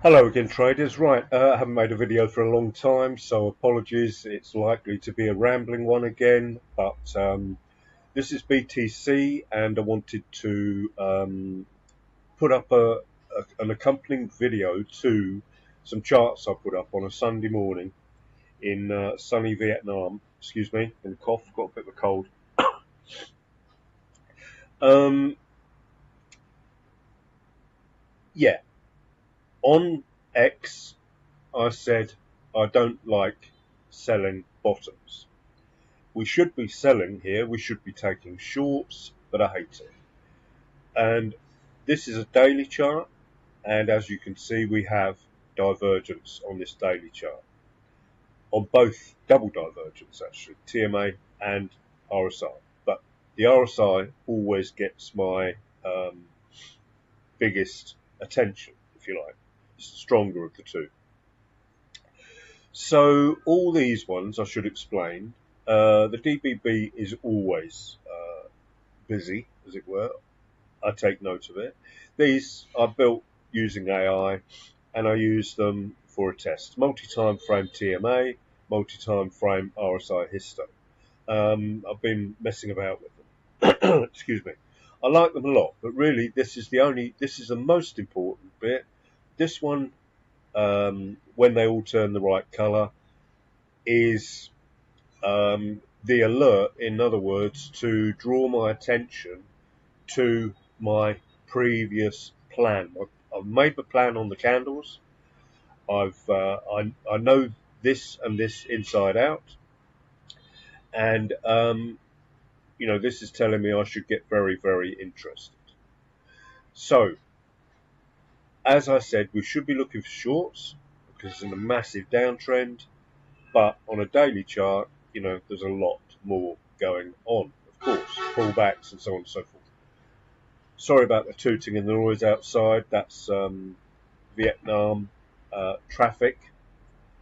Hello again, traders. Right, I haven't made a video for a long time, so apologies. It's likely to be a rambling one again, but this is BTC, and I wanted to put up an accompanying video to some charts I put up on a Sunday morning in sunny Vietnam. Excuse me, and cough, got a bit of a cold. Um, yeah, on X, I said I don't like selling bottoms. We should be selling here, we should be taking shorts, but I hate it. And this is a daily chart, and as you can see, we have divergence on this daily chart, on both double divergence actually, TMA and RSI. But the RSI always gets my biggest attention, if you like. It's the stronger of the two. So all these ones I should explain. The DBB is always busy, as it were. I take note of it. These are built using AI, and I use them for a test. Multi-time frame TMA, multi-time frame RSI histo. I've been messing about with them. Excuse me. I like them a lot, but really this is the most important bit. This one, when they all turn the right color, is the alert, in other words, to draw my attention to my previous plan. I've made the plan on the candles. I know this and this inside out, and this is telling me I should get very, very interested. So, as I said, we should be looking for shorts because it's in a massive downtrend. But on a daily chart, there's a lot more going on. Of course, pullbacks and so on and so forth. Sorry about the tooting and the noise outside. That's Vietnam traffic.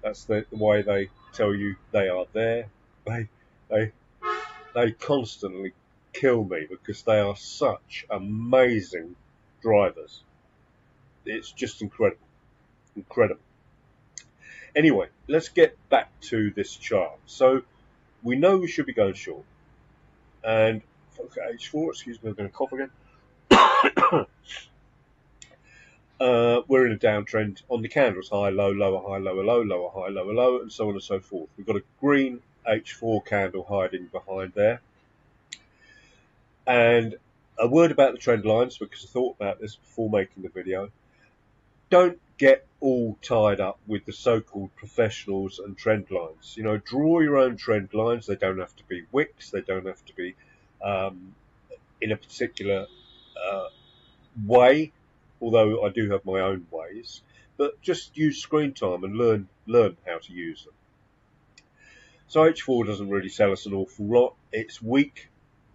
That's the way they tell you they are there. They they they constantly kill me because they are such amazing drivers. It's just incredible, incredible. Anyway, let's get back to this chart. So we know we should be going short, and okay, H4. Excuse me, I'm going to cough again. We're in a downtrend on the candles, high, low, lower, high, lower, low, lower, high, lower, low, and so on and so forth. We've got a green H4 candle hiding behind there. And a word about the trend lines, because I thought about this before making the video. Don't get all tied up with the so-called professionals and trend lines. Draw your own trend lines. They don't have to be wicks. They don't have to be in a particular way, although I do have my own ways, but just use screen time and learn how to use them. So H4 doesn't really sell us an awful lot. It's weak.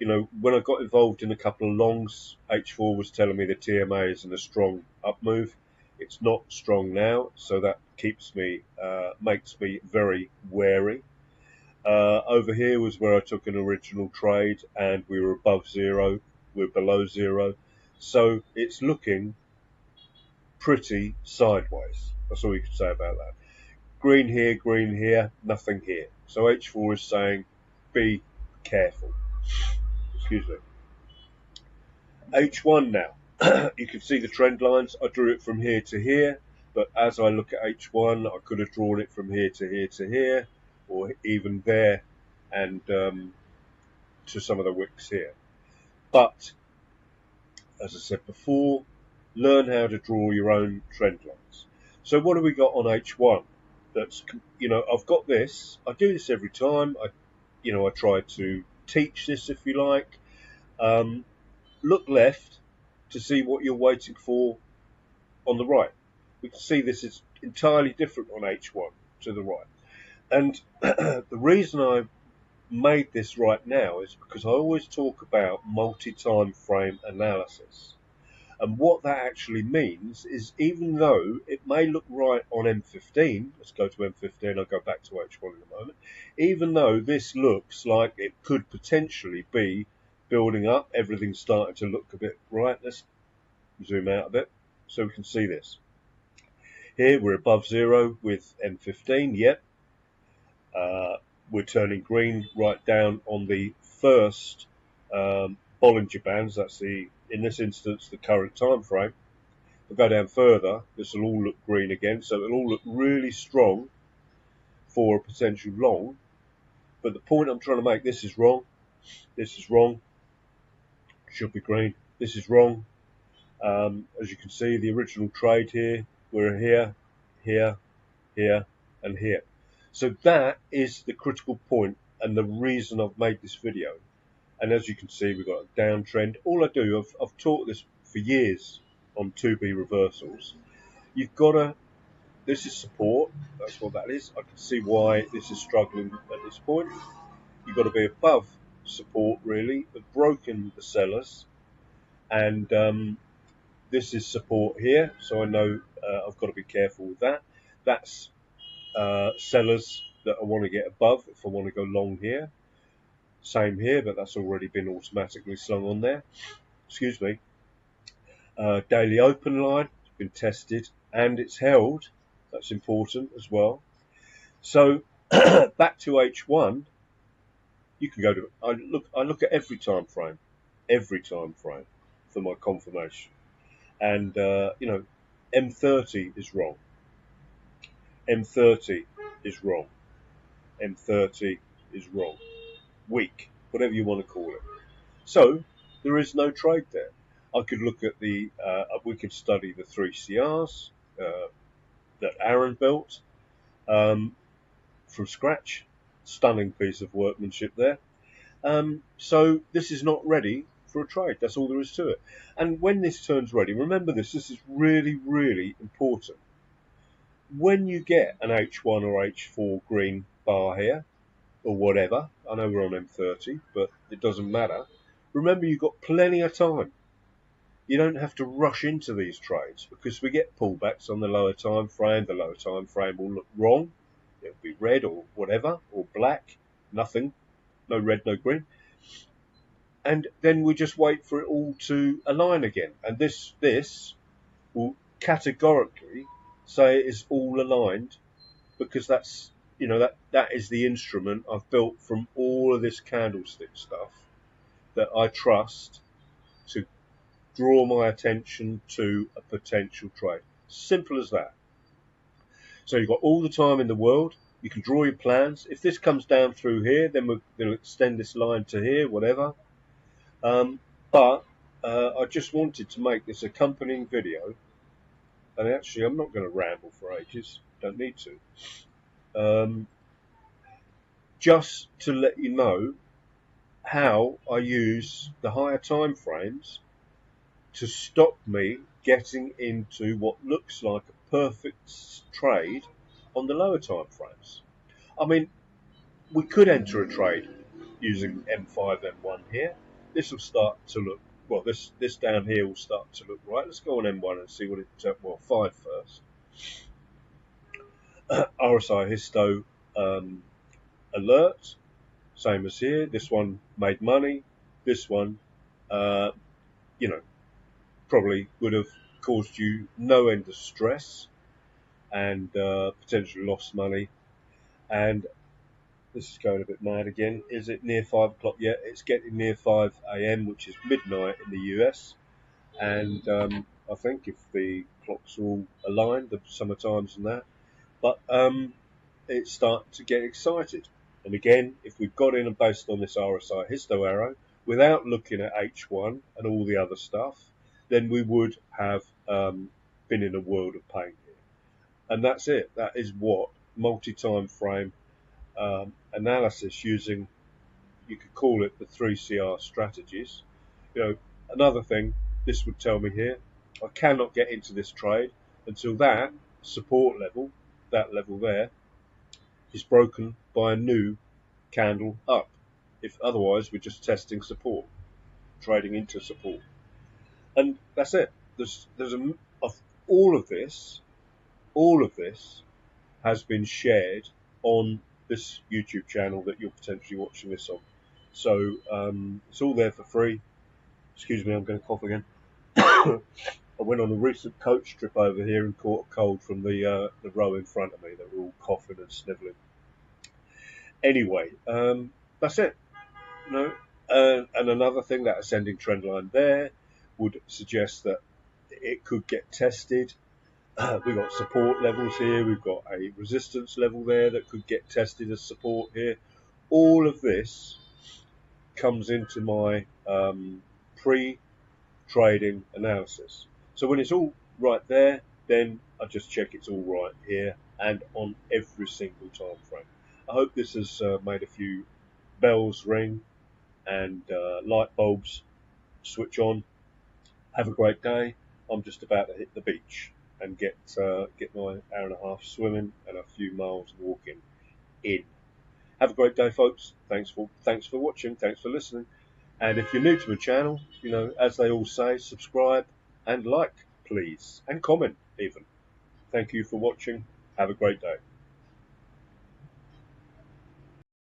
When I got involved in a couple of longs, H4 was telling me the TMA is in a strong up move. It's not strong now, so that makes me very wary. Over here was where I took an original trade, and we were above zero. We're below zero. So it's looking pretty sideways. That's all you can say about that. Green here, nothing here. So H4 is saying, be careful. Excuse me. H1 now. You can see the trend lines. I drew it from here to here, but as I look at H1, I could have drawn it from here to here to here, or even there, and to some of the wicks here. But as I said before, learn how to draw your own trend lines. So what have we got on H1? I've got this. I do this every time. I try to teach this, if you like. Look left to see what you're waiting for on the right. We can see this is entirely different on H1 to the right. And the reason I made this right now is because I always talk about multi-time frame analysis. And what that actually means is, even though it may look right on M15, let's go to M15, I'll go back to H1 in a moment, even though this looks like it could potentially be building up, everything's starting to look a bit right. Let's zoom out a bit so we can see this. Here we're above zero with M15, yep. We're turning green right down on the first Bollinger Bands. That's in this instance, the current time frame. If I go down further, this will all look green again. So it'll all look really strong for a potential long. But the point I'm trying to make, this is wrong. This is wrong. Should be green. This is wrong. As you can see, the original trade here, we're here, here, here, and here. So that is the critical point and the reason I've made this video. And as you can see, we've got a downtrend. All I do, I've taught this for years on 2B reversals. You've got to, this is support, that's what that is. I can see why this is struggling at this point. You've got to be above support really, but broken the sellers. And this is support here, so I know I've got to be careful with that. That's sellers that I want to get above if I want to go long here. Same here, but that's already been automatically slung on there. Excuse me. Daily open line has been tested and it's held. That's important as well. So back to H1, you can go to. I look at every time frame for my confirmation. And M30 is wrong. M30 is wrong. M30 is wrong. Weak, whatever you want to call it. So there is no trade there. I could look at we could study the 3 CRs that Aaron built from scratch. Stunning piece of workmanship there. So this is not ready for a trade. That's all there is to it. And when this turns ready, remember this is really, really important. When you get an H1 or H4 green bar here, or whatever, I know we're on M30, but it doesn't matter. Remember, you've got plenty of time. You don't have to rush into these trades because we get pullbacks on the lower time frame. The lower time frame will look wrong. It'll be red or whatever, or black, nothing, no red, no green. And then we just wait for it all to align again. And this will categorically say it is all aligned because that's, that is the instrument I've built from all of this candlestick stuff that I trust to draw my attention to a potential trade. Simple as that. So you've got all the time in the world. You can draw your plans. If this comes down through here, then we're going to extend this line to here, whatever. But I just wanted to make this accompanying video. And actually, I'm not going to ramble for ages. Don't need to. Just to let you know how I use the higher time frames to stop me getting into what looks like a perfect trade on the lower time frames. I mean, we could enter a trade using M5, M1 here. This will start to look, well, this down here will start to look right. Let's go on M1 and see what it, well, 5 first. RSI histo alert, same as here. This one made money. This one, probably would have caused you no end of stress and potentially lost money. And this is going a bit mad again. Is it near 5 o'clock yet? It's getting near 5 a.m., which is midnight in the US. And I think if the clocks are all aligned, the summer times and that, but it's starting to get excited. And again, if we've got in based on this RSI histo arrow, without looking at H1 and all the other stuff, then we would have been in a world of pain here. And that's it. That is what multi-time frame analysis using, you could call it the 3CR strategies. Another thing, this would tell me here, I cannot get into this trade until that support level, that level there, is broken by a new candle up. If otherwise, we're just testing support, trading into support. And that's it. All of this has been shared on this YouTube channel that you're potentially watching this on. So it's all there for free. Excuse me, I'm going to cough again. I went on a recent coach trip over here and caught a cold from the row in front of me. They were all coughing and snivelling. Anyway, that's it. You know, and another thing, that ascending trend line there would suggest that it could get tested. We've got support levels here. We've got a resistance level there that could get tested as support here. All of this comes into my pre-trading analysis. So when it's all right there, then I just check it's all right here and on every single time frame. I hope this has made a few bells ring and light bulbs switch on. Have a great day. I'm just about to hit the beach and get my hour and a half swimming and a few miles walking in. Have a great day, folks. Thanks for watching. Thanks for listening. And if you're new to the channel, you know, as they all say, subscribe and like, please, and comment even. Thank you for watching. Have a great day.